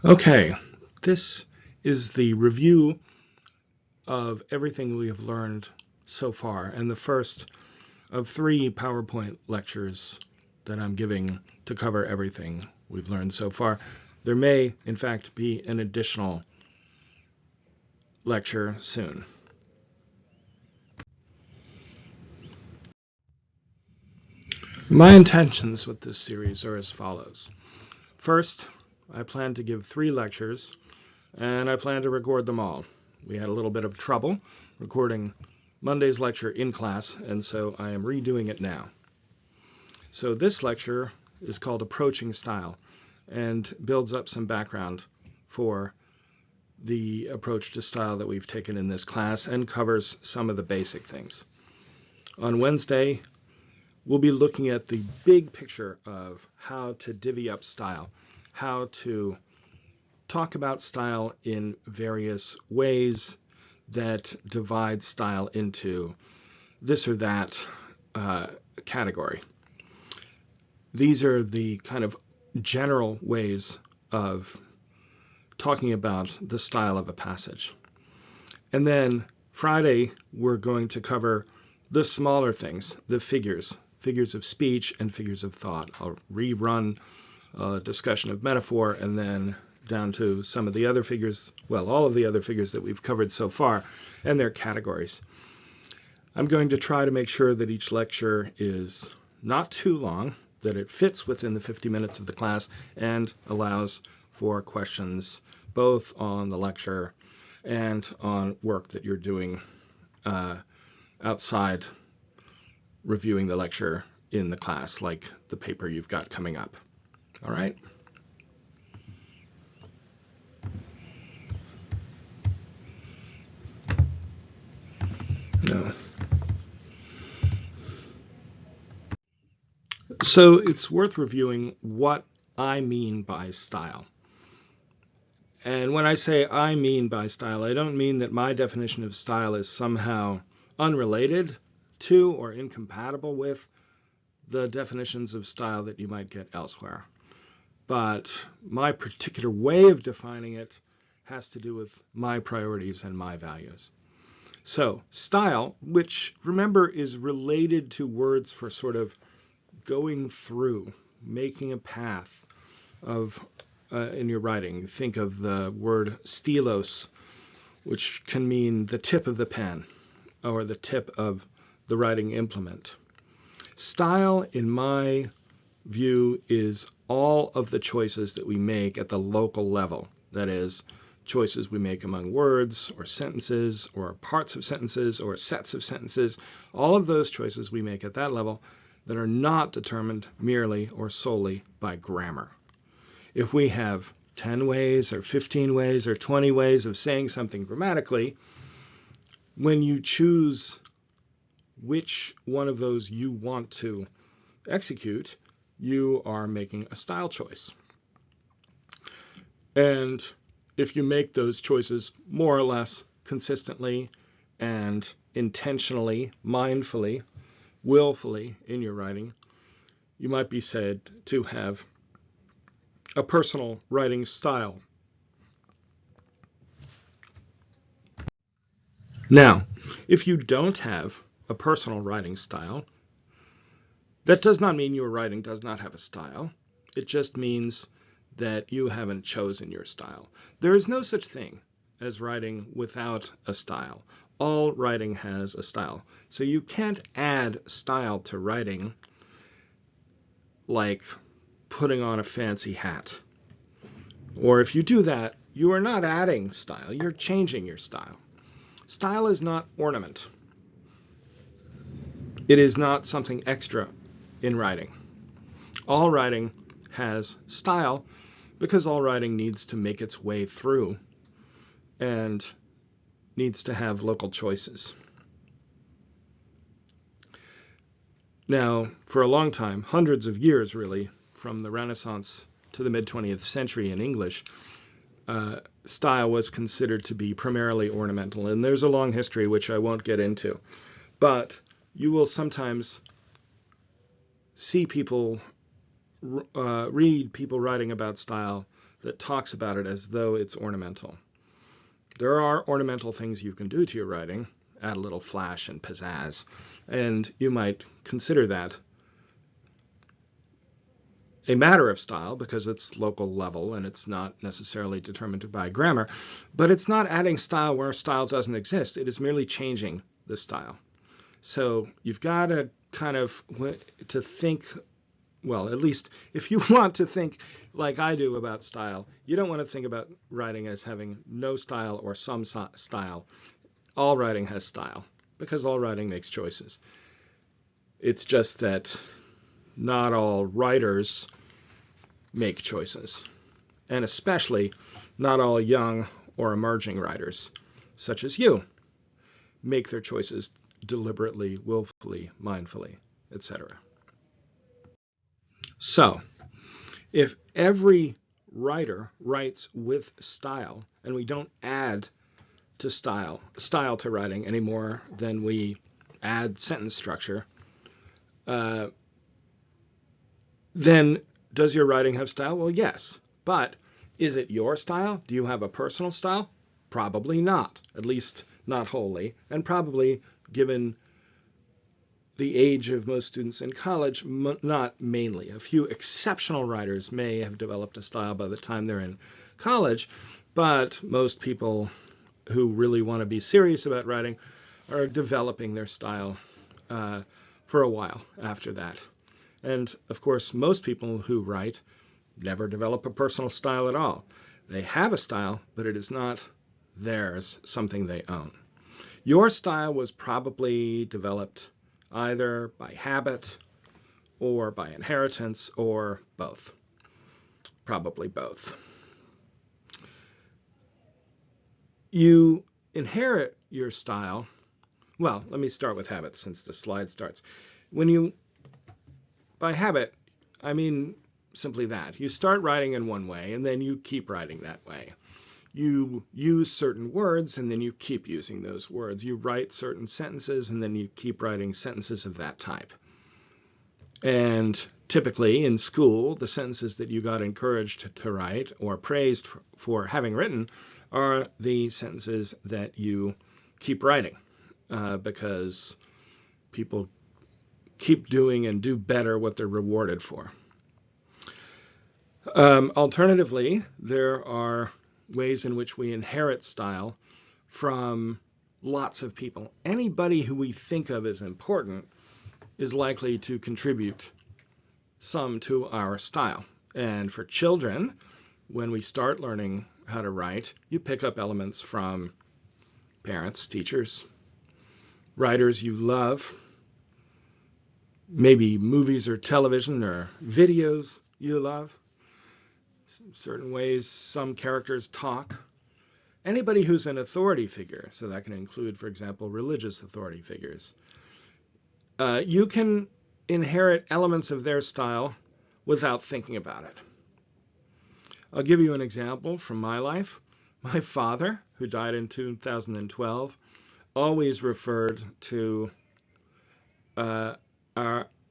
Okay, this is the review of everything we have learned so far, and the first of 3 PowerPoint lectures that I'm giving to cover everything we've learned so far. There may, in fact, be an additional lecture soon. My intentions with this series are as follows. First, I plan to give 3 lectures, and I plan to record them all. We had a little bit of trouble recording Monday's lecture in class, and so I am redoing it now. So this lecture is called Approaching Style and builds up some background for the approach to style that we've taken in this class and covers some of the basic things. On Wednesday, we'll be looking at the big picture of how to divvy up style, how to talk about style in various ways that divide style into this or that category. These are the kind of general ways of talking about the style of a passage. And then Friday, we're going to cover the smaller things, the figures of speech and figures of thought. I'll rerun a discussion of metaphor and then down to some of the other figures, well, all of the other figures that we've covered so far and their categories. I'm going to try to make sure that each lecture is not too long, that it fits within the 50 minutes of the class and allows for questions both on the lecture and on work that you're doing outside reviewing the lecture in the class, like the paper you've got coming up. All right? No. So it's worth reviewing what I mean by style. And when I say I mean by style, I don't mean that my definition of style is somehow unrelated to or incompatible with the definitions of style that you might get elsewhere. But my particular way of defining it has to do with my priorities and my values. So style, which remember is related to words for sort of going through, making a path of in your writing. Think of the word stylos, which can mean the tip of the pen or the tip of the writing implement. Style, in my view, is all of the choices that we make at the local level. That is, choices we make among words or sentences or parts of sentences or sets of sentences. All of those choices we make at that level that are not determined merely or solely by grammar. If we have 10 ways or 15 ways or 20 ways of saying something grammatically, when you choose which one of those you want to execute, you are making a style choice. And if you make those choices more or less consistently and intentionally, mindfully, willfully in your writing, you might be said to have a personal writing style. Now, if you don't have a personal writing style, that does not mean your writing does not have a style. It just means that you haven't chosen your style. There is no such thing as writing without a style. All writing has a style. So you can't add style to writing like putting on a fancy hat. Or if you do that, you are not adding style, you're changing your style. Style is not ornament. It is not something extra in writing. All writing has style because all writing needs to make its way through and needs to have local choices. Now, for a long time, hundreds of years really, from the Renaissance to the mid-20th century in English, style was considered to be primarily ornamental, and there's a long history which I won't get into. But you will sometimes see people read people writing about style that talks about it as though it's ornamental. There are ornamental things you can do to your writing, add a little flash and pizzazz, and you might consider that a matter of style because it's local level and it's not necessarily determined by grammar, but it's not adding style where style doesn't exist. It is merely changing the style. So you've got to kind of to think, well, at least if you want to think like I do about style, you don't want to think about writing as having no style or some style. All writing has style because all writing makes choices. It's just that not all writers make choices, and especially not all young or emerging writers, such as you, make their choices deliberately, willfully, mindfully, etc. So, if every writer writes with style, and we don't add to style to writing any more than we add sentence structure, then does your writing have style? Well, yes. But is it your style? Do you have a personal style? Probably not, at least not wholly, and probably, given the age of most students in college, not mainly. A few exceptional writers may have developed a style by the time they're in college, but most people who really want to be serious about writing are developing their style for a while after that. And of course, most people who write never develop a personal style at all. They have a style, but it is not theirs, something they own. Your style was probably developed either by habit or by inheritance or both. Probably both. You inherit your style. Well, let me start with habit since the slide starts. By habit, I mean simply that. You start writing in one way, and then you keep writing that way. You use certain words, and then you keep using those words. You write certain sentences, and then you keep writing sentences of that type. And typically in school, the sentences that you got encouraged to write or praised for having written are the sentences that you keep writing because people keep doing and do better what they're rewarded for. Alternatively, there are ways in which we inherit style from lots of people. Anybody who we think of as important is likely to contribute some to our style. And for children, when we start learning how to write, you pick up elements from parents, teachers, writers you love, maybe movies or television or videos you love, certain ways some characters talk. Anybody who's an authority figure, so that can include, for example, religious authority figures, you can inherit elements of their style without thinking about it. I'll give you an example from my life. My father, who died in 2012, always referred to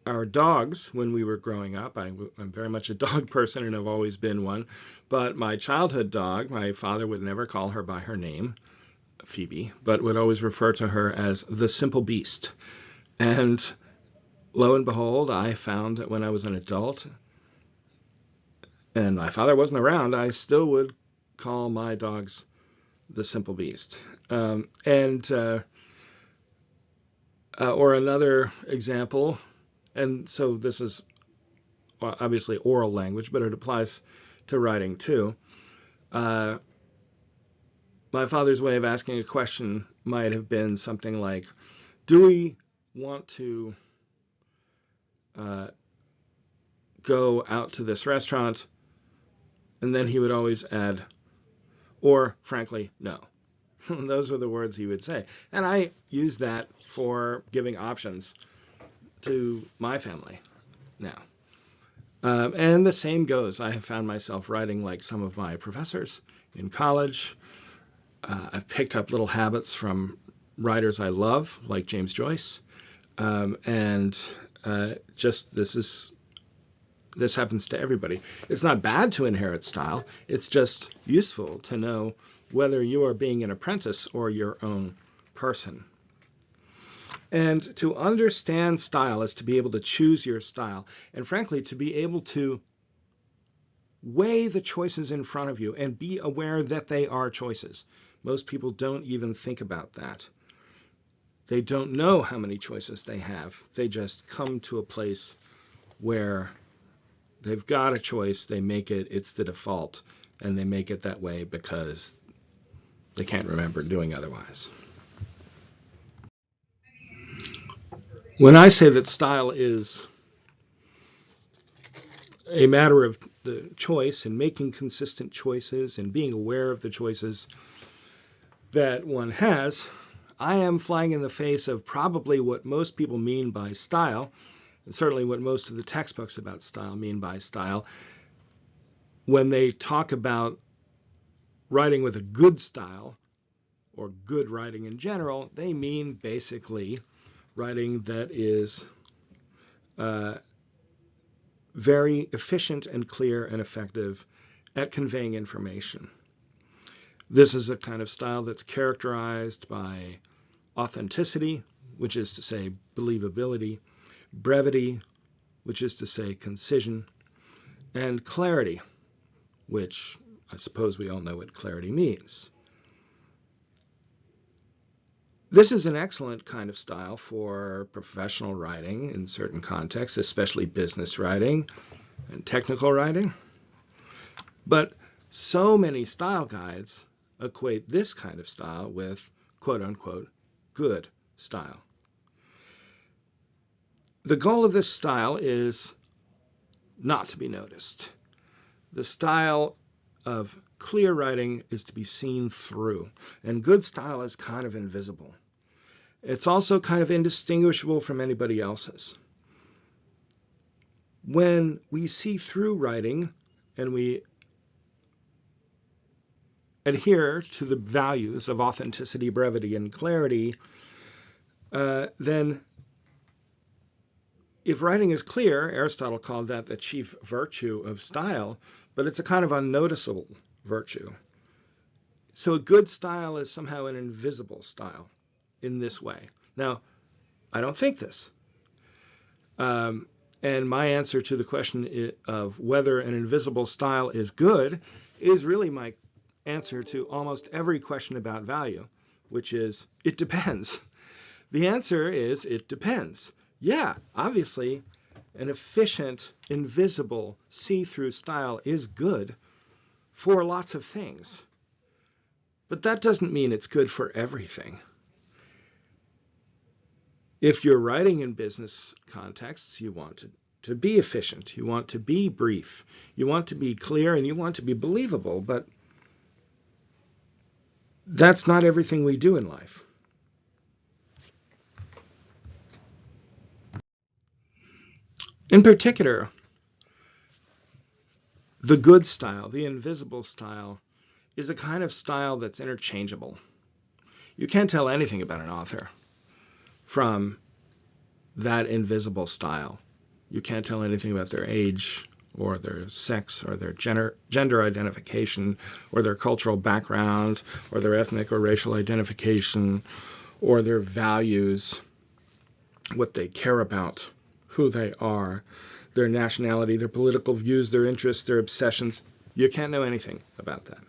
our dogs when we were growing up. I'm very much a dog person and have always been one. But my childhood dog, my father would never call her by her name, Phoebe, but would always refer to her as the simple beast. And lo and behold, I found that when I was an adult and my father wasn't around, I still would call my dogs the simple beast. Or another example, and so this is obviously oral language, but it applies to writing too. My father's way of asking a question might have been something like, do we want to go out to this restaurant? And then he would always add, or frankly, no. Those were the words he would say. And I use that for giving options to my family now. And the same goes. I have found myself writing like some of my professors in college. I've picked up little habits from writers I love, like James Joyce. This is This happens to everybody. It's not bad to inherit style. It's just useful to know whether you are being an apprentice or your own person. And to understand style is to be able to choose your style, and frankly, to be able to weigh the choices in front of you and be aware that they are choices. Most people don't even think about that. They don't know how many choices they have. They just come to a place where they've got a choice, they make it, it's the default, and they make it that way because they can't remember doing otherwise. When I say that style is a matter of the choice and making consistent choices and being aware of the choices that one has, I am flying in the face of probably what most people mean by style, and certainly what most of the textbooks about style mean by style. When they talk about writing with a good style, or good writing in general, they mean basically writing that is very efficient and clear and effective at conveying information. This is a kind of style that's characterized by authenticity, which is to say believability, brevity, which is to say concision, and clarity, which I suppose we all know what clarity means. This is an excellent kind of style for professional writing in certain contexts, especially business writing and technical writing. But so many style guides equate this kind of style with quote-unquote good style. The goal of this style is not to be noticed. The style of clear writing is to be seen through, and good style is kind of invisible. It's also kind of indistinguishable from anybody else's. When we see through writing and we adhere to the values of authenticity, brevity, and clarity, then if writing is clear, Aristotle called that the chief virtue of style, but it's a kind of unnoticeable virtue. So a good style is somehow an invisible style in this way. Now, I don't think this. And my answer to the question of whether an invisible style is good is really my answer to almost every question about value, which is, it depends. The answer is, it depends. Yeah, obviously, an efficient, invisible, see-through style is good for lots of things. But that doesn't mean it's good for everything. If you're writing in business contexts, you want to be efficient, you want to be brief, you want to be clear, and you want to be believable, but that's not everything we do in life. In particular, the good style, the invisible style, is a kind of style that's interchangeable. You can't tell anything about an author from that invisible style. You can't tell anything about their age or their sex or their gender identification or their cultural background or their ethnic or racial identification or their values, what they care about, who they are, their nationality, their political views, their interests, their obsessions. You can't know anything about that.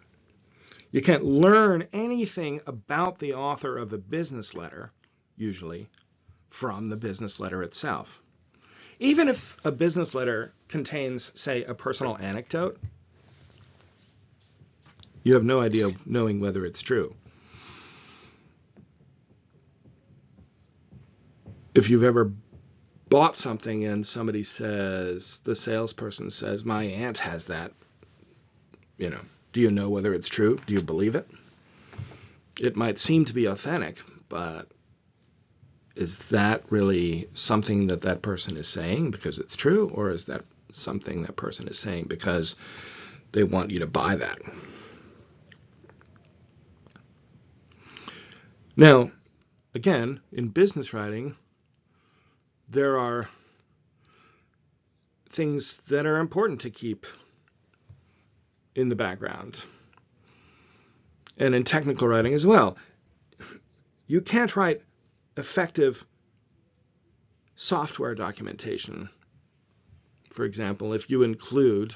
You can't learn anything about the author of a business letter, usually, from the business letter itself. Even if a business letter contains, say, a personal anecdote, you have no idea knowing whether it's true. If you've ever bought something and somebody says, the salesperson says, my aunt has that, do you know whether it's true? Do you believe it? It might seem to be authentic, but is that really something that that person is saying because it's true, or is that something that person is saying because they want you to buy that? Now, again, in business writing, there are things that are important to keep in the background. And in technical writing as well. You can't write effective software documentation, for example, if you include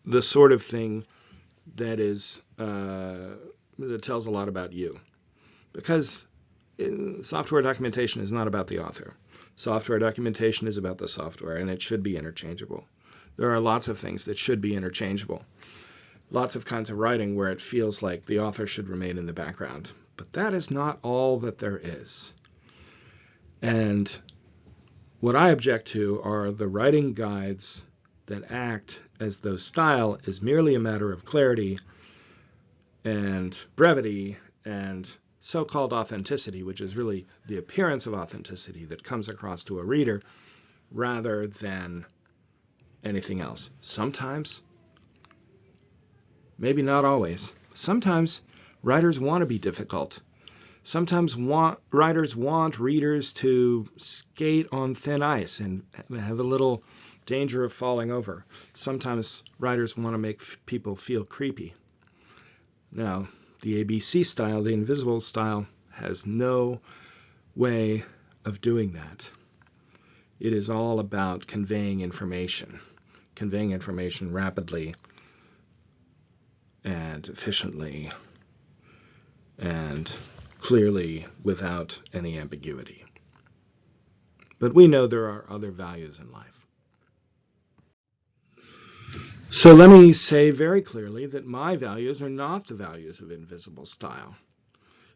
the sort of thing that is that tells a lot about you. Because software documentation is not about the author. Software documentation is about the software, and it should be interchangeable. There are lots of things that should be interchangeable. Lots of kinds of writing where it feels like the author should remain in the background. But that is not all that there is. And what I object to are the writing guides that act as though style is merely a matter of clarity and brevity and so-called authenticity, which is really the appearance of authenticity that comes across to a reader rather than anything else. Sometimes, maybe not always, sometimes writers want to be difficult. Sometimes writers want readers to skate on thin ice and have a little danger of falling over. Sometimes writers want to make people feel creepy. Now, the ABC style, the invisible style, has no way of doing that. It is all about conveying information rapidly and efficiently and clearly without any ambiguity. But we know there are other values in life. So let me say very clearly that my values are not the values of invisible style.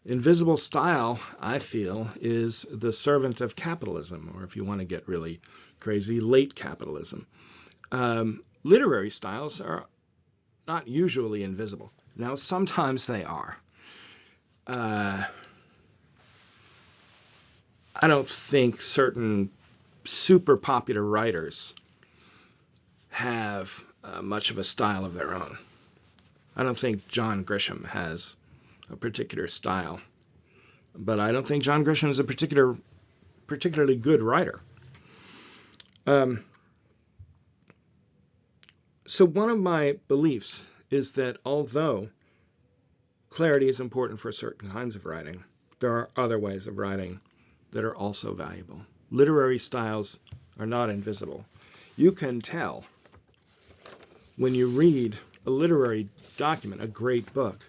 Invisible style, I feel, is the servant of capitalism, or if you want to get really crazy, late capitalism. Literary styles are not usually invisible. Now, sometimes they are. I don't think certain super popular writers have much of a style of their own. I don't think John Grisham has a particular style, but I don't think John Grisham is a particularly good writer. So one of my beliefs is that although clarity is important for certain kinds of writing, there are other ways of writing that are also valuable. Literary styles are not invisible. You can tell when you read a literary document, a great book,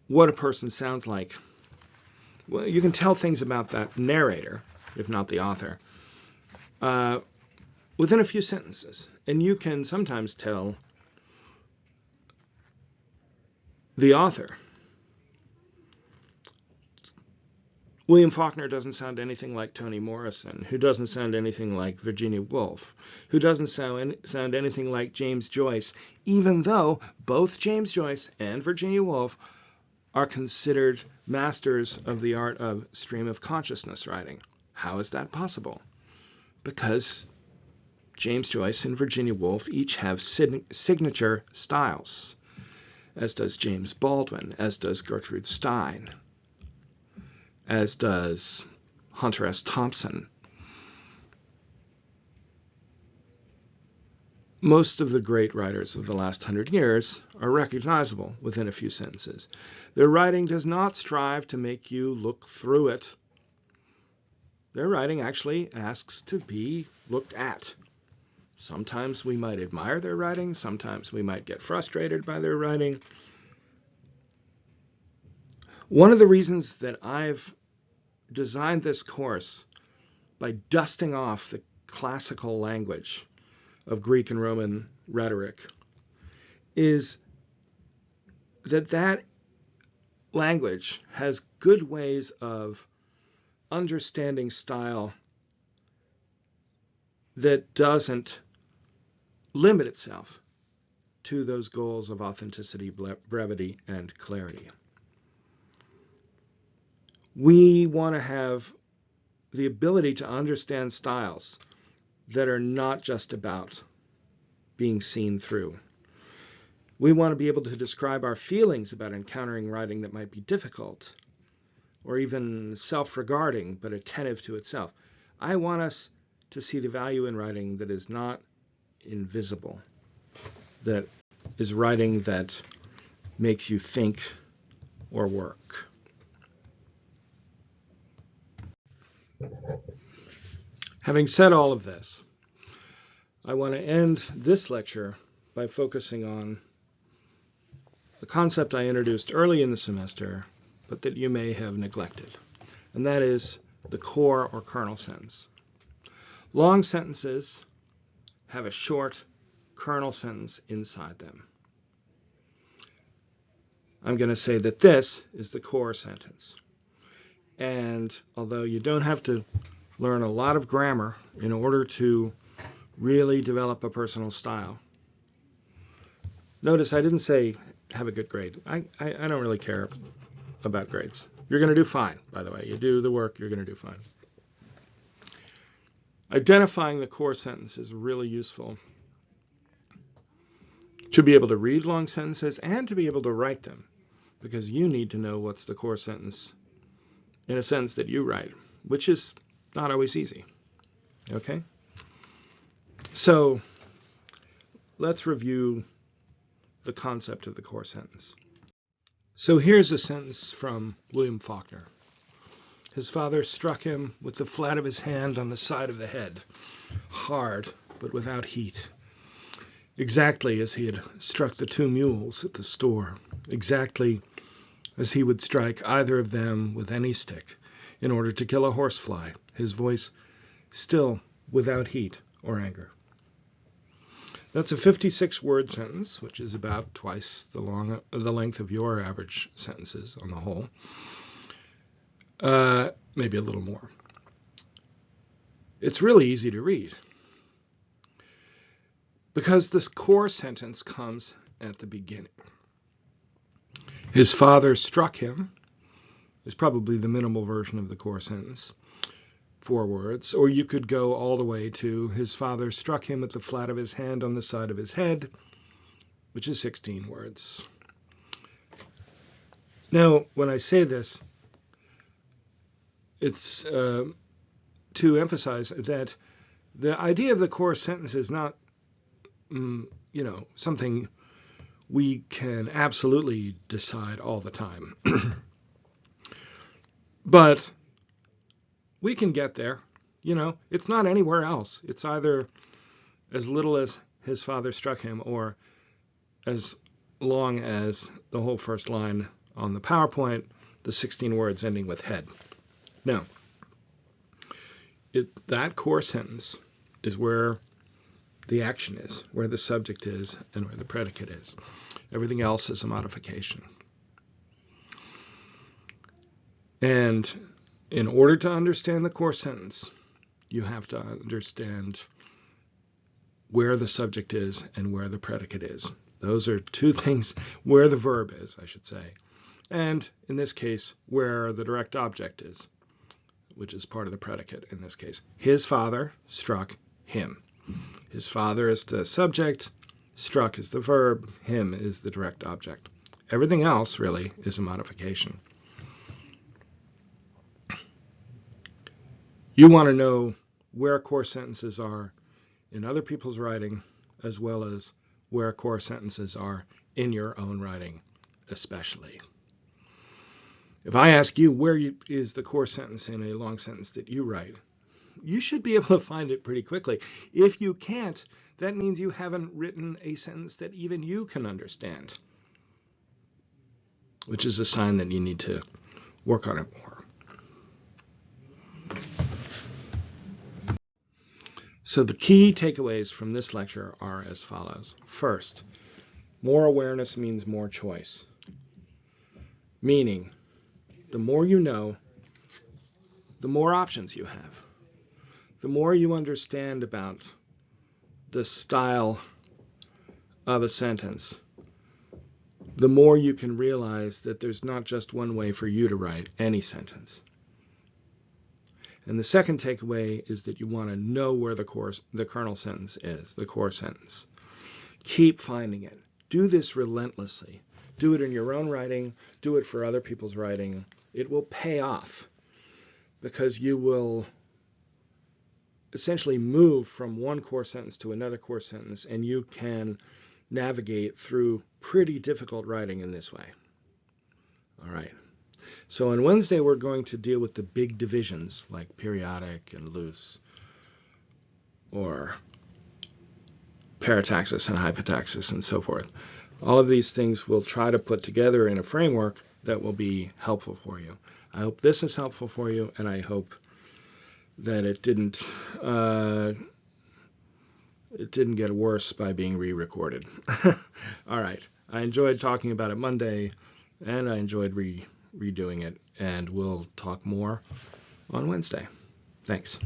what a person sounds like. Well, you can tell things about that narrator, if not the author, within a few sentences. And you can sometimes tell the author. William Faulkner doesn't sound anything like Toni Morrison, who doesn't sound anything like Virginia Woolf, who doesn't sound anything like James Joyce, even though both James Joyce and Virginia Woolf are considered masters of the art of stream of consciousness writing. How is that possible? Because James Joyce and Virginia Woolf each have signature styles, as does James Baldwin, as does Gertrude Stein, as does Hunter S. Thompson. Most of the great writers of the last 100 years are recognizable within a few sentences. Their writing does not strive to make you look through it. Their writing actually asks to be looked at. Sometimes we might admire their writing, sometimes we might get frustrated by their writing. One of the reasons that I've designed this course by dusting off the classical language of Greek and Roman rhetoric is that language has good ways of understanding style that doesn't limit itself to those goals of authenticity, brevity, and clarity. We want to have the ability to understand styles that are not just about being seen through. We want to be able to describe our feelings about encountering writing that might be difficult or even self-regarding, but attentive to itself. I want us to see the value in writing that is not invisible, that is writing that makes you think or work. Having said all of this, I want to end this lecture by focusing on a concept I introduced early in the semester, but that you may have neglected, and that is the core or kernel sentence. Long sentences have a short kernel sentence inside them. I'm going to say that this is the core sentence. And although you don't have to learn a lot of grammar in order to really develop a personal style, notice I didn't say have a good grade. I don't really care about grades. You're going to do fine, by the way. You do the work, you're going to do fine. Identifying the core sentence is really useful to be able to read long sentences and to be able to write them, because you need to know what's the core sentence in a sentence that you write, which is not always easy. Okay? So let's review the concept of the core sentence. So here's a sentence from William Faulkner. His father struck him with the flat of his hand on the side of the head, hard but without heat, exactly as he had struck the two mules at the store, exactly as he would strike either of them with any stick in order to kill a horsefly, his voice still without heat or anger. That's a 56-word sentence, which is about twice the length of your average sentences on the whole. Maybe a little more. It's really easy to read because this core sentence comes at the beginning. His father struck him is probably the minimal version of the core sentence, 4 words, or you could go all the way to his father struck him with the flat of his hand on the side of his head, which is 16 words. Now, when I say this, it's to emphasize that the idea of the core sentence is not, something we can absolutely decide all the time. But we can get there. It's not anywhere else. It's either as little as his father struck him or as long as the whole first line on the PowerPoint, the 16 words ending with head. Now, that core sentence is where the action is, where the subject is, and where the predicate is. Everything else is a modification. And in order to understand the core sentence, you have to understand where the subject is and where the predicate is. Those are two things, where the verb is, I should say. And in this case, where the direct object is, which is part of the predicate in this case. His father struck him. His father is the subject, struck is the verb, him is the direct object. Everything else, really, is a modification. You want to know where core sentences are in other people's writing, as well as where core sentences are in your own writing, especially. If I ask you where is the core sentence in a long sentence that you write, you should be able to find it pretty quickly. If you can't, that means you haven't written a sentence that even you can understand, which is a sign that you need to work on it more. So the key takeaways from this lecture are as follows. First, more awareness means more choice. Meaning, the more you know, the more options you have. The more you understand about the style of a sentence, the more you can realize that there's not just one way for you to write any sentence. And the second takeaway is that you want to know where the kernel sentence is, the core sentence. Keep finding it. Do this relentlessly. Do it in your own writing. Do it for other people's writing. it will pay off because you will essentially move from one core sentence to another core sentence, and you can navigate through pretty difficult writing in this way. All right. So on Wednesday, we're going to deal with the big divisions like periodic and loose, or parataxis and hypotaxis and so forth. All of these things we'll try to put together in a framework that will be helpful for you. I hope this is helpful for you, and I hope that it didn't get worse by being re-recorded. All right. I enjoyed talking about it Monday, and I enjoyed redoing it, and we'll talk more on Wednesday. Thanks.